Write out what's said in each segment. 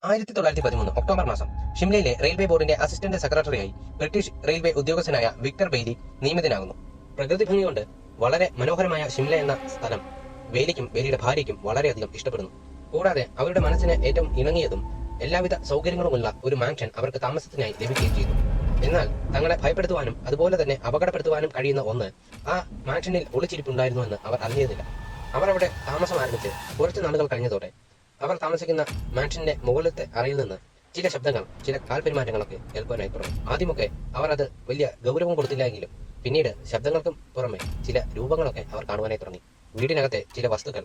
1913 October മാസം ഷിംലയിലെ railway ബോർഡിന്റെ assistant സെക്രട്ടറിയായി ബ്രിട്ടീഷ് റെയിൽവേ ഉദ്യോഗസ്ഥനായ വിക്ടർ ബെയ്ലി നിയമിതനാകുന്നു. പ്രകൃതി ഭംഗി കൊണ്ട് വളരെ മനോഹരമായ ഷിംല എന്ന സ്ഥലം ബെയ്ലിക്കും ബെയ്ലിയുടെ ഭാര്യയ്ക്കും വളരെയധികം ഇഷ്ടപ്പെടുന്നു. കൂടാതെ അവരുടെ മനസ്സിന് ഏറ്റവും ഇണങ്ങിയതും എല്ലാവിധ സൗകര്യങ്ങളുമുള്ള ഒരു മാൻഷൻ അവർക്ക് താമസത്തിനായി ലഭിക്കുകയും ചെയ്തു. എന്നാൽ തങ്ങളെ ഭയപ്പെടുത്തുവാനും അതുപോലെ തന്നെ അപകടപ്പെടുത്തുവാനും കഴിയുന്ന ഒന്ന് ആ മാൻഷനിൽ ഒളിച്ചിരിപ്പുണ്ടായിരുന്നുവെന്ന് അവർ അറിഞ്ഞിരുന്നില്ല. അവർ അവിടെ താമസം ആരംഭിച്ച് കുറച്ച് നാളുകൾ കഴിഞ്ഞതോടെ അവർ താമസിക്കുന്ന മാൻഷന്റെ മുകളിലത്തെ അറയിൽ നിന്ന് ചില ശബ്ദങ്ങൾ, ചില കാൽപെരുമാറ്റങ്ങളൊക്കെ കേൾക്കുവാനായി തുടങ്ങി. ആദ്യമൊക്കെ അവർ അത് വലിയ ഗൗരവം കൊടുത്തില്ല എങ്കിലും പിന്നീട് ശബ്ദങ്ങൾക്കും പുറമെ ചില രൂപങ്ങളൊക്കെ അവർ കാണുവാനായി തുടങ്ങി. വീടിനകത്തെ ചില വസ്തുക്കൾ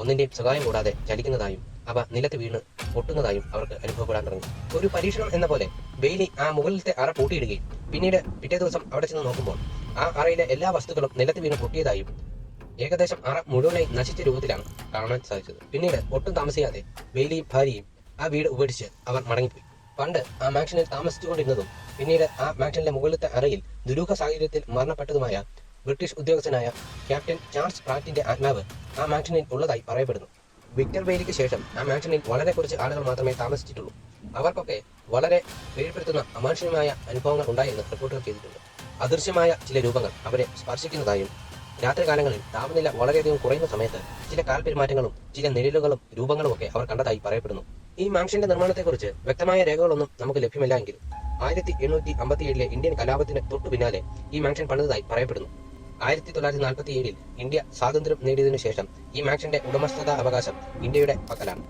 ഒന്നിന്റെയും സഹായം കൂടാതെ ചലിക്കുന്നതായും അവ നിലത്ത് വീണ് പൊട്ടുന്നതായും അവർക്ക് അനുഭവപ്പെടാൻ തുടങ്ങി. ഒരു പരീക്ഷണം എന്ന പോലെ ബെയ്ലി ആ മുകളിലത്തെ അറ പൂട്ടിയിടുകയും പിന്നീട് പിറ്റേ ദിവസം അവിടെ ചെന്ന് നോക്കുമ്പോൾ ആ അറയിലെ എല്ലാ വസ്തുക്കളും നിലത്ത് വീണ് പൊട്ടിയതായും ഏകദേശം അറ മുഴുവനായി നശിച്ച രൂപത്തിലാണ് കാണാൻ സാധിച്ചത്. പിന്നീട് ഒട്ടും താമസിയാതെ ബെയ്ലിയും ഭാര്യയും ആ വീട് ഉപേക്ഷിച്ച് അവർ മടങ്ങിപ്പോയി. പണ്ട് ആ മാൻഷനിൽ താമസിച്ചുകൊണ്ടിരുന്നതും പിന്നീട് ആ മാൻഷനിലെ മുകളിലത്തെ അറയിൽ ദുരൂഹ സാഹചര്യത്തിൽ മരണപ്പെട്ടതുമായ ബ്രിട്ടീഷ് ഉദ്യോഗസ്ഥനായ ക്യാപ്റ്റൻ ചാൾസ് പ്രാറ്റിന്റെ ആത്മാവ് ആ മാൻഷനിൽ ഉള്ളതായി പറയപ്പെടുന്നു. വിക്ടർ ബെയ്ലിക്ക് ശേഷം ആ മാൻഷനിൽ വളരെ കുറച്ച് ആളുകൾ മാത്രമേ താമസിച്ചിട്ടുള്ളൂ. അവർക്കൊക്കെ വളരെ പേടിപ്പെടുത്തുന്ന അമാനുഷികമായ അനുഭവങ്ങൾ ഉണ്ടായെന്ന് റിപ്പോർട്ടുകൾ ചെയ്തിട്ടുണ്ട്. അദൃശ്യമായ ചില രൂപങ്ങൾ അവരെ സ്പർശിക്കുന്നതായും രാത്രികാലങ്ങളിൽ താപനില വളരെയധികം കുറയുന്ന സമയത്ത് ചില കാൽപെരുമാറ്റങ്ങളും ചില നിഴലുകളും രൂപങ്ങളും ഒക്കെ അവർ കണ്ടതായി പറയപ്പെടുന്നു. ഈ മാൻഷന്റെ നിർമ്മാണത്തെക്കുറിച്ച് വ്യക്തമായ രേഖകളൊന്നും നമുക്ക് ലഭ്യമല്ല എങ്കിലും 1857 ഇന്ത്യൻ കലാപത്തിന് തൊട്ടു പിന്നാലെ ഈ മാൻഷൻ പണിതതായി പറയപ്പെടുന്നു. 1947 ഇന്ത്യ സ്വാതന്ത്ര്യം നേടിയതിനു ശേഷം ഈ മാൻഷന്റെ ഉടമസ്ഥതാ അവകാശം ഇന്ത്യയുടെ പക്കലാണ്.